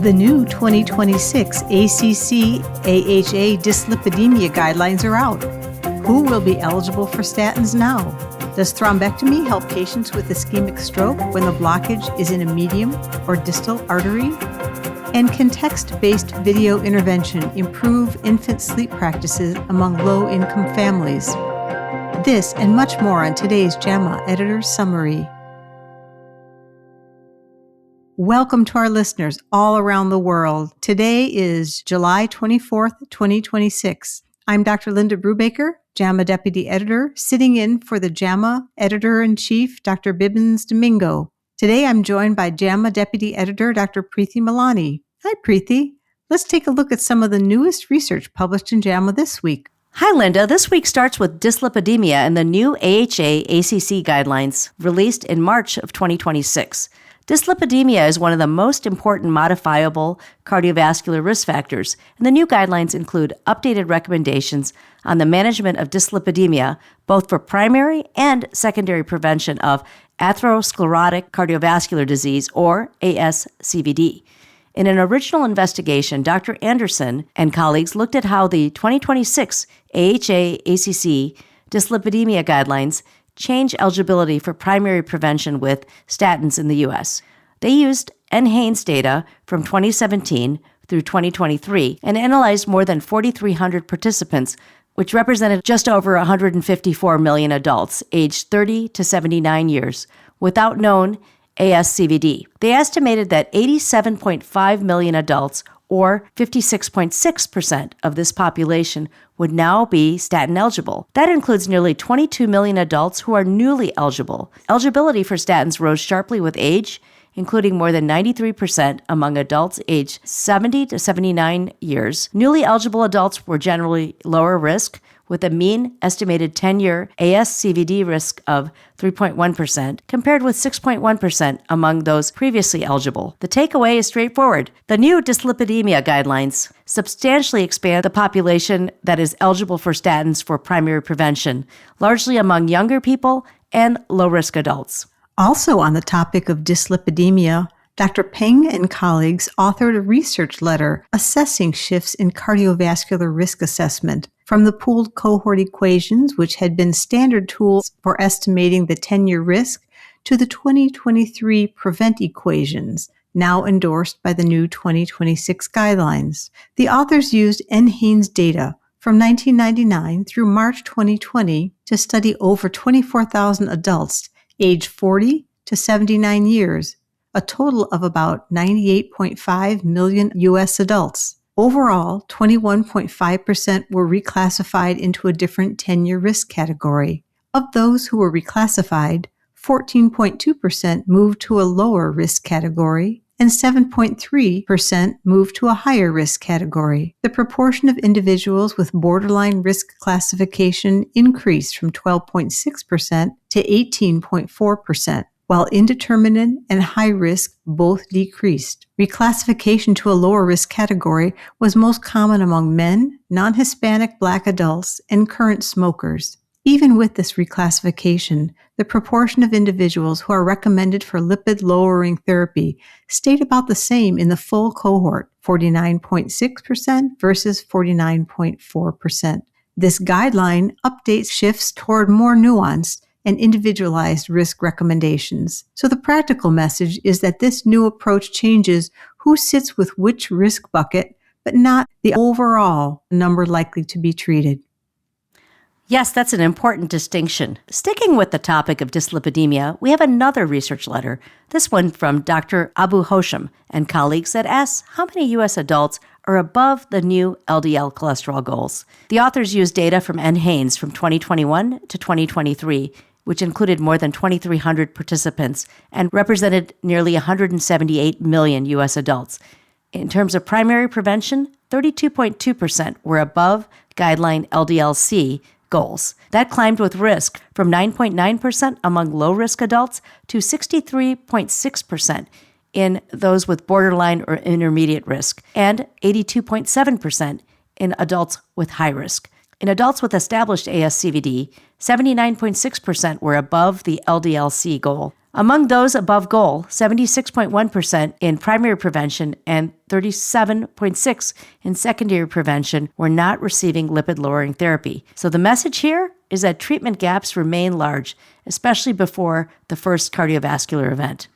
The new 2026 ACC/AHA Dyslipidemia guidelines are out. Who will be eligible for statins now? Does thrombectomy help patients with ischemic stroke when the blockage is in a medium or distal artery? And can text-based video intervention improve infant sleep practices among low-income families? This and much more on today's JAMA Editor's Summary. Welcome to our listeners all around the world. Today is July 24th, 2026. I'm Dr. Linda Brubaker, JAMA Deputy Editor, sitting in for the JAMA Editor-in-Chief, Dr. Bibbins Domingo. Today I'm joined by JAMA Deputy Editor, Dr. Preeti Malani. Hi, Preeti. Let's take a look at some of the newest research published in JAMA this week. Hi, Linda. This week starts with dyslipidemia and the new AHA-ACC guidelines released in March of 2026. Dyslipidemia is one of the most important modifiable cardiovascular risk factors, and the new guidelines include updated recommendations on the management of dyslipidemia, both for primary and secondary prevention of atherosclerotic cardiovascular disease, or ASCVD. In an original investigation, Dr. Anderson and colleagues looked at how the 2026 AHA-ACC dyslipidemia guidelines change eligibility for primary prevention with statins in the U.S. They used NHANES data from 2017 through 2023 and analyzed more than 4,300 participants, which represented just over 154 million adults aged 30 to 79 years without known ASCVD. They estimated that 87.5 million adults, or 56.6% of this population, would now be statin eligible. That includes nearly 22 million adults who are newly eligible. Eligibility for statins rose sharply with age, including more than 93% among adults aged 70 to 79 years. Newly eligible adults were generally lower risk, with a mean estimated 10-year ASCVD risk of 3.1%, compared with 6.1% among those previously eligible. The takeaway is straightforward. The new dyslipidemia guidelines substantially expand the population that is eligible for statins for primary prevention, largely among younger people and low-risk adults. Also on the topic of dyslipidemia, Dr. Peng and colleagues authored a research letter assessing shifts in cardiovascular risk assessment from the pooled cohort equations, which had been standard tools for estimating the 10-year risk, to the 2023 PREVENT equations, now endorsed by the new 2026 guidelines. The authors used NHANES data from 1999 through March 2020 to study over 24,000 adults aged 40 to 79 years, a total of about 98.5 million U.S. adults. Overall, 21.5% were reclassified into a different 10-year risk category. Of those who were reclassified, 14.2% moved to a lower risk category, and 7.3% moved to a higher risk category. The proportion of individuals with borderline risk classification increased from 12.6% to 18.4%. While indeterminate and high risk both decreased. Reclassification to a lower risk category was most common among men, non-Hispanic Black adults, and current smokers. Even with this reclassification, the proportion of individuals who are recommended for lipid-lowering therapy stayed about the same in the full cohort, 49.6% versus 49.4%. This guideline updates shifts toward more nuanced and individualized risk recommendations. So the practical message is that this new approach changes who sits with which risk bucket, but not the overall number likely to be treated. Yes, that's an important distinction. Sticking with the topic of dyslipidemia, we have another research letter, this one from Dr. Abu Hosham and colleagues, that asks how many U.S. adults are above the new LDL cholesterol goals. The authors used data from NHANES from 2021 to 2023, which included more than 2,300 participants and represented nearly 178 million U.S. adults. In terms of primary prevention, 32.2% were above guideline LDL-C goals. That climbed with risk from 9.9% among low-risk adults to 63.6% in those with borderline or intermediate risk, and 82.7% in adults with high risk. In adults with established ASCVD, 79.6% were above the LDL-C goal. Among those above goal, 76.1% in primary prevention and 37.6% in secondary prevention were not receiving lipid-lowering therapy. So the message here is that treatment gaps remain large, especially before the first cardiovascular event.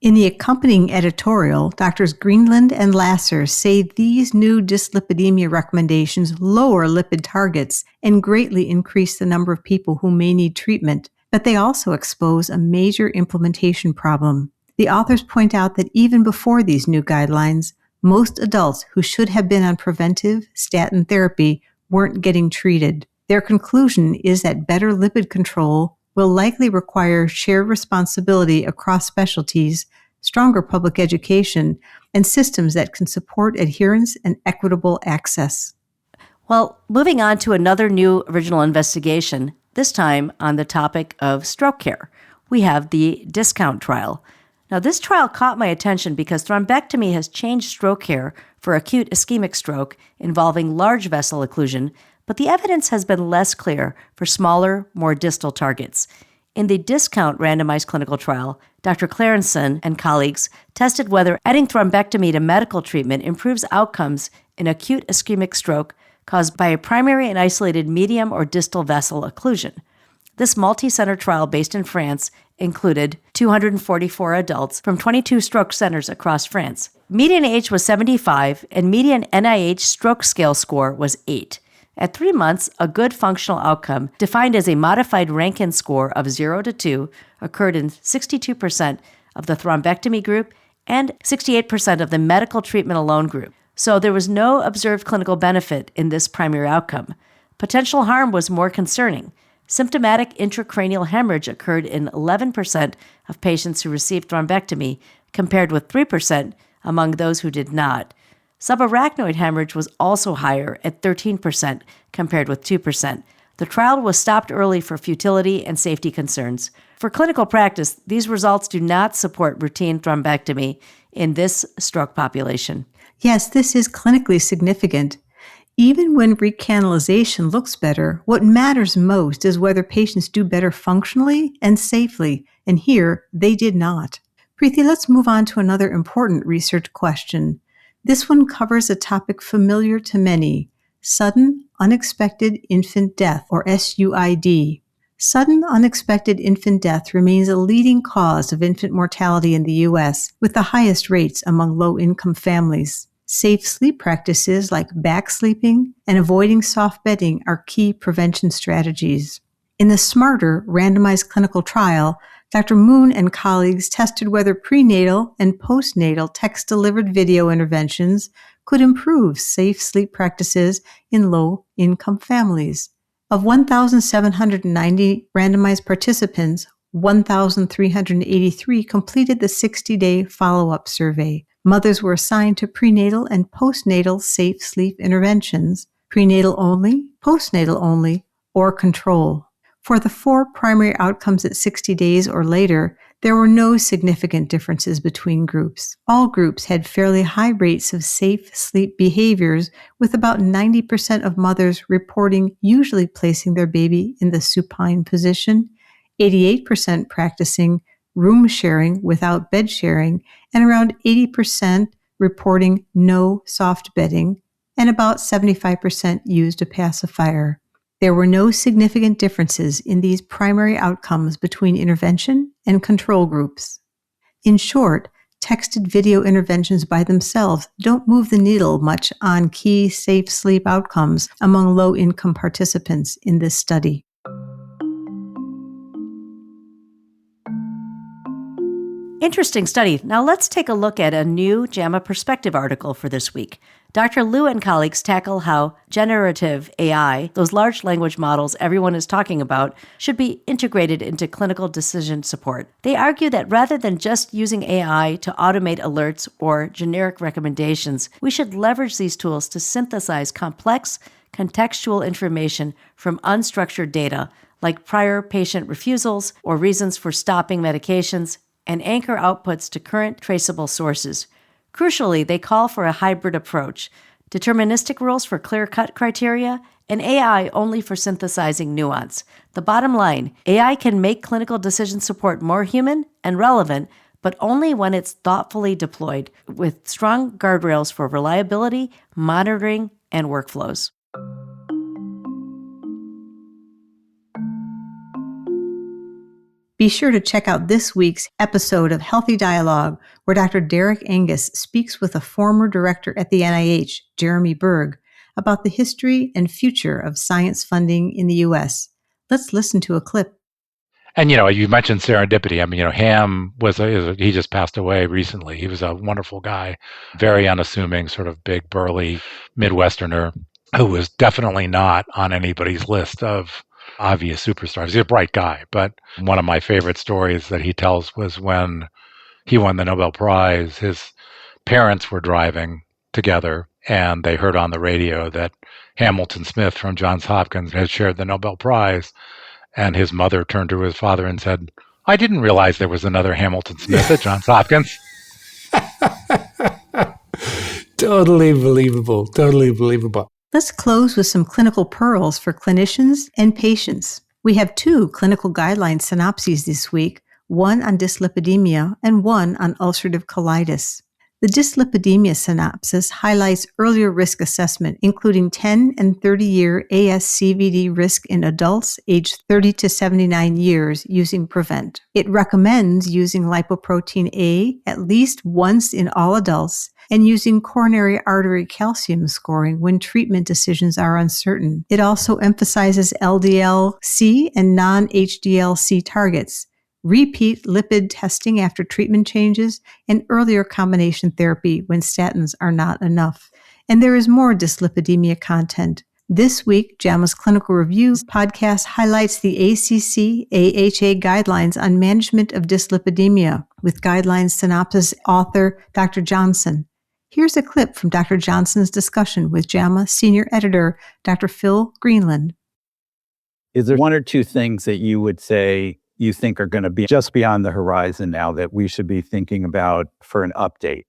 In the accompanying editorial, Drs. Greenland and Lasser say these new dyslipidemia recommendations lower lipid targets and greatly increase the number of people who may need treatment, but they also expose a major implementation problem. The authors point out that even before these new guidelines, most adults who should have been on preventive statin therapy weren't getting treated. Their conclusion is that better lipid control will likely require shared responsibility across specialties, stronger public education, and systems that can support adherence and equitable access. Well, moving on to another new original investigation, this time on the topic of stroke care. We have the DISCOUNT trial. Now, this trial caught my attention because thrombectomy has changed stroke care for acute ischemic stroke involving large vessel occlusion, but the evidence has been less clear for smaller, more distal targets. In the DISCOUNT randomized clinical trial, Dr. Clarenson and colleagues tested whether adding thrombectomy to medical treatment improves outcomes in acute ischemic stroke caused by a primary and isolated medium or distal vessel occlusion. This multi-center trial based in France included 244 adults from 22 stroke centers across France. Median age was 75, and median NIH stroke scale score was 8. At 3 months, a good functional outcome, defined as a modified Rankin score of 0 to 2, occurred in 62% of the thrombectomy group and 68% of the medical treatment alone group. So there was no observed clinical benefit in this primary outcome. Potential harm was more concerning. Symptomatic intracranial hemorrhage occurred in 11% of patients who received thrombectomy, compared with 3% among those who did not. Subarachnoid hemorrhage was also higher at 13% compared with 2%. The trial was stopped early for futility and safety concerns. For clinical practice, these results do not support routine thrombectomy in this stroke population. Yes, this is clinically significant. Even when recanalization looks better, what matters most is whether patients do better functionally and safely, and here they did not. Preeti, let's move on to another important research question. This one covers a topic familiar to many, sudden unexpected infant death, or SUID. Sudden unexpected infant death remains a leading cause of infant mortality in the U.S., with the highest rates among low-income families. Safe sleep practices like back sleeping and avoiding soft bedding are key prevention strategies. In the SMARTER randomized clinical trial, Dr. Moon and colleagues tested whether prenatal and postnatal text-delivered video interventions could improve safe sleep practices in low-income families. Of 1,790 randomized participants, 1,383 completed the 60-day follow-up survey. Mothers were assigned to prenatal and postnatal safe sleep interventions, prenatal only, postnatal only, or control. For the 4 primary outcomes at 60 days or later, there were no significant differences between groups. All groups had fairly high rates of safe sleep behaviors, with about 90% of mothers reporting usually placing their baby in the supine position, 88% practicing room sharing without bed sharing, and around 80% reporting no soft bedding, and about 75% used a pacifier. There were no significant differences in these primary outcomes between intervention and control groups. In short, texted video interventions by themselves don't move the needle much on key safe sleep outcomes among low-income participants in this study. Interesting study. Now let's take a look at a new JAMA Perspective article for this week. Dr. Liu and colleagues tackle how generative AI, those large language models everyone is talking about, should be integrated into clinical decision support. They argue that rather than just using AI to automate alerts or generic recommendations, we should leverage these tools to synthesize complex, contextual information from unstructured data, like prior patient refusals or reasons for stopping medications, and anchor outputs to current traceable sources. Crucially, they call for a hybrid approach, deterministic rules for clear-cut criteria and AI only for synthesizing nuance. The bottom line, AI can make clinical decision support more human and relevant, but only when it's thoughtfully deployed with strong guardrails for reliability, monitoring, and workflows. Be sure to check out this week's episode of Healthy Dialogue, where Dr. Derek Angus speaks with a former director at the NIH, Jeremy Berg, about the history and future of science funding in the U.S. Let's listen to a clip. And, you mentioned serendipity. Ham he just passed away recently. He was a wonderful guy, very unassuming, sort of big, burly Midwesterner who was definitely not on anybody's list of obvious superstars. He's a bright guy, but one of my favorite stories that he tells was when he won the Nobel Prize, his parents were driving together and they heard on the radio that Hamilton Smith from Johns Hopkins had shared the Nobel Prize. And his mother turned to his father and said, "I didn't realize there was another Hamilton Smith at Johns Hopkins." Totally believable. Totally believable. Let's close with some clinical pearls for clinicians and patients. We have 2 clinical guideline synopses this week, one on dyslipidemia and one on ulcerative colitis. The dyslipidemia synopsis highlights earlier risk assessment, including 10 and 30-year ASCVD risk in adults aged 30 to 79 years using PREVENT. It recommends using lipoprotein A at least once in all adults and using coronary artery calcium scoring when treatment decisions are uncertain. It also emphasizes LDL-C and non-HDL-C targets, repeat lipid testing after treatment changes, and earlier combination therapy when statins are not enough. And there is more dyslipidemia content. This week, JAMA's Clinical Reviews podcast highlights the ACC-AHA guidelines on management of dyslipidemia with guidelines synopsis author Dr. Johnson. Here's a clip from Dr. Johnson's discussion with JAMA senior editor Dr. Phil Greenland. Is there one or two things that you would say you think are going to be just beyond the horizon now that we should be thinking about for an update?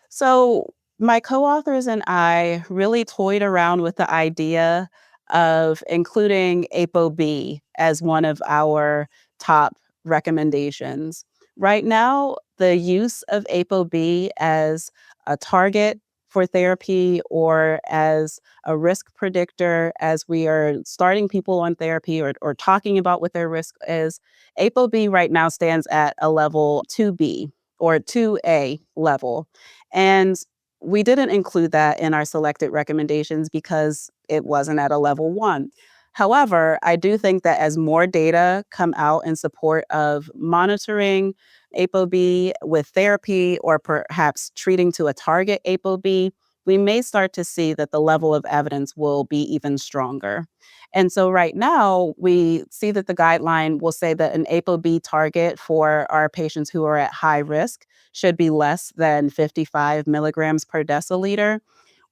So my co-authors and I really toyed around with the idea of including ApoB as one of our top recommendations. Right now, the use of ApoB as a target for therapy or as a risk predictor as we are starting people on therapy or talking about what their risk is, ApoB right now stands at a level 2B or 2A level. And we didn't include that in our selected recommendations because it wasn't at a level 1. However, I do think that as more data come out in support of monitoring ApoB with therapy or perhaps treating to a target ApoB, we may start to see that the level of evidence will be even stronger. And so right now, we see that the guideline will say that an ApoB target for our patients who are at high risk should be less than 55 milligrams per deciliter.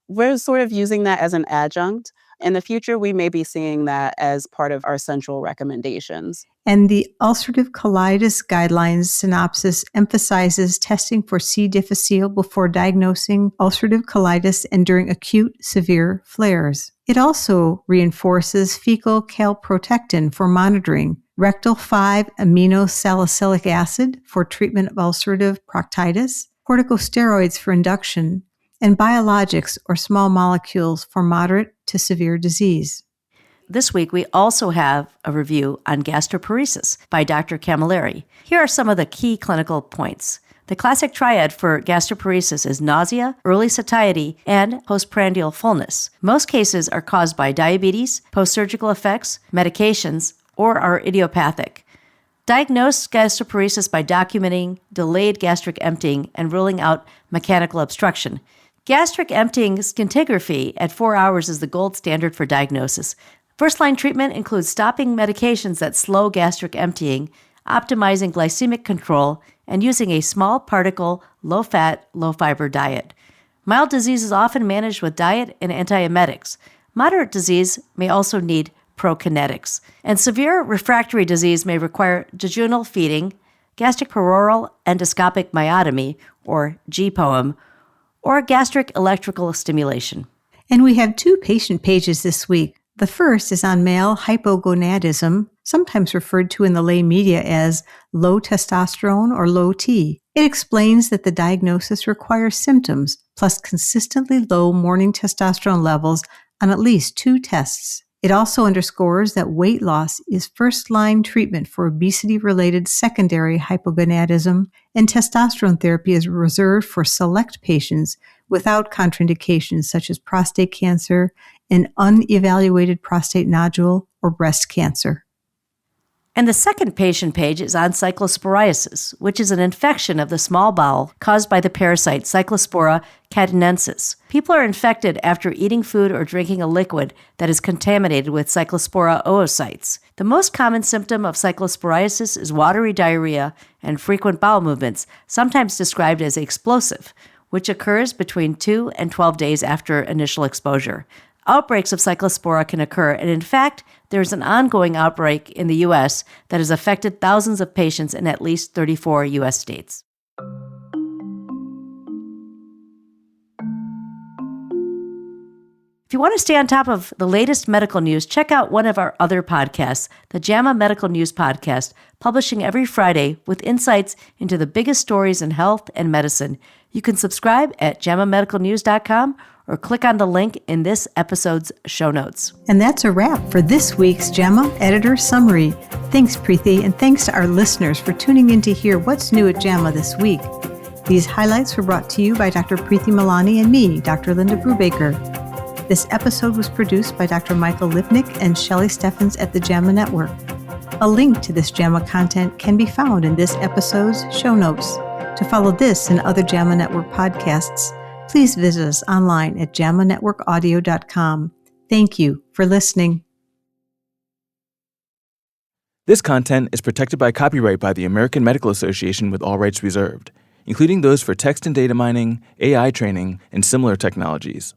We're sort of using that as an adjunct. In the future, we may be seeing that as part of our central recommendations. And the ulcerative colitis guidelines synopsis emphasizes testing for C. difficile before diagnosing ulcerative colitis and during acute severe flares. It also reinforces fecal calprotectin for monitoring, rectal 5-aminosalicylic acid for treatment of ulcerative proctitis, corticosteroids for induction, and biologics or small molecules for moderate to severe disease. This week, we also have a review on gastroparesis by Dr. Camilleri. Here are some of the key clinical points. The classic triad for gastroparesis is nausea, early satiety, and postprandial fullness. Most cases are caused by diabetes, post-surgical effects, medications, or are idiopathic. Diagnose gastroparesis by documenting delayed gastric emptying and ruling out mechanical obstruction. Gastric emptying scintigraphy at 4 hours is the gold standard for diagnosis. First-line treatment includes stopping medications that slow gastric emptying, optimizing glycemic control, and using a small particle, low-fat, low-fiber diet. Mild disease is often managed with diet and antiemetics. Moderate disease may also need prokinetics. And severe refractory disease may require jejunal feeding, gastric peroral endoscopic myotomy, or GPOEM, or gastric electrical stimulation. And we have 2 patient pages this week. The first is on male hypogonadism, sometimes referred to in the lay media as low testosterone or low T. It explains that the diagnosis requires symptoms plus consistently low morning testosterone levels on at least 2 tests. It also underscores that weight loss is first-line treatment for obesity-related secondary hypogonadism, and testosterone therapy is reserved for select patients without contraindications such as prostate cancer, an unevaluated prostate nodule, or breast cancer. And the second patient page is on cyclosporiasis, which is an infection of the small bowel caused by the parasite Cyclospora catinensis. People are infected after eating food or drinking a liquid that is contaminated with Cyclospora oocytes. The most common symptom of cyclosporiasis is watery diarrhea and frequent bowel movements, sometimes described as explosive, which occurs between 2 and 12 days after initial exposure. Outbreaks of cyclospora can occur, and in fact, there is an ongoing outbreak in the U.S. that has affected thousands of patients in at least 34 U.S. states. If you want to stay on top of the latest medical news, check out one of our other podcasts, the JAMA Medical News Podcast, publishing every Friday with insights into the biggest stories in health and medicine. You can subscribe at jamamedicalnews.com or click on the link in this episode's show notes. And that's a wrap for this week's JAMA Editor Summary. Thanks, Preeti, and thanks to our listeners for tuning in to hear what's new at JAMA this week. These highlights were brought to you by Dr. Preeti Malani and me, Dr. Linda Brubaker. This episode was produced by Dr. Michael Lipnick and Shelley Steffens at the JAMA Network. A link to this JAMA content can be found in this episode's show notes. To follow this and other JAMA Network podcasts, please visit us online at jamanetworkaudio.com. Thank you for listening. This content is protected by copyright by the American Medical Association with all rights reserved, including those for text and data mining, AI training, and similar technologies.